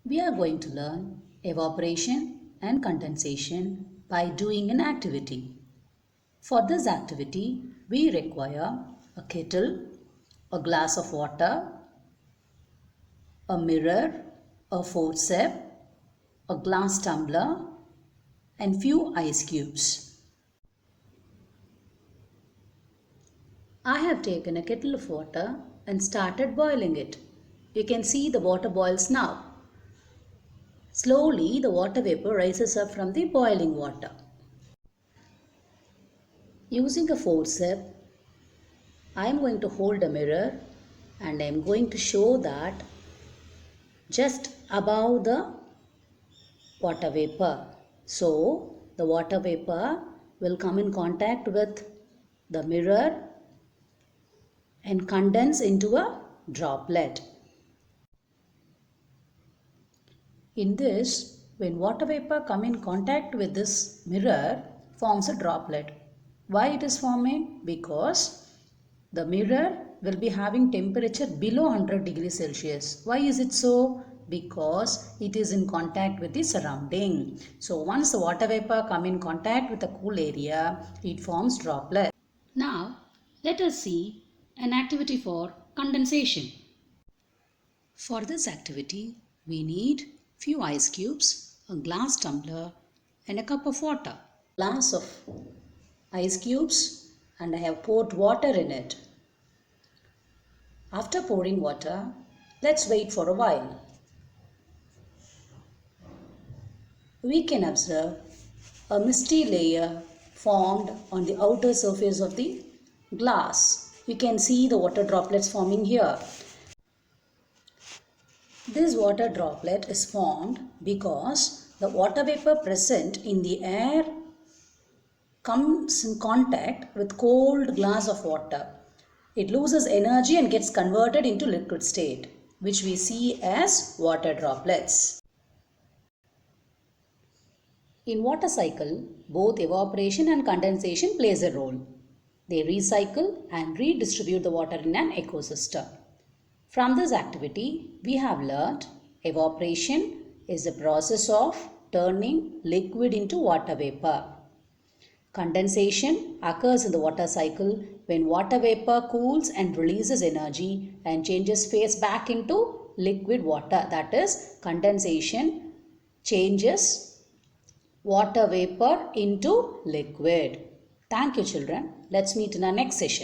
We are going to learn evaporation and condensation by doing an activity. For this activity, we require a kettle, a glass of water, a mirror, a forceps, a glass tumbler, and few ice cubes. I have taken a kettle of water and started boiling it. You can see the water boils now. Slowly, the water vapor rises up from the boiling water. Using a forceps, I am going to hold a mirror and I am going to show that just above the water vapor. So, the water vapor will come in contact with the mirror and condense into a droplet. In this, when water vapor come in contact with this mirror, forms a droplet. Why it is forming? Because the mirror will be having temperature below 100 degrees Celsius. Why is it so? Because it is in contact with the surrounding. So once the water vapor come in contact with a cool area, it forms droplet. Now let us see an activity for condensation. For this activity, we need few ice cubes, a glass tumbler and a cup of water. Glass of ice cubes and I have poured water in it. After pouring water, let's wait for a while. We can observe a misty layer formed on the outer surface of the glass. You can see the water droplets forming here. This water droplet is formed because the water vapor present in the air comes in contact with cold glass of water. It loses energy and gets converted into liquid state, which we see as water droplets. In water cycle, both evaporation and condensation plays a role. They recycle and redistribute the water in an ecosystem. From this activity, we have learnt evaporation is the process of turning liquid into water vapor. Condensation occurs in the water cycle when water vapor cools and releases energy and changes phase back into liquid water. That is, condensation changes water vapor into liquid. Thank you, children. Let's meet in our next session.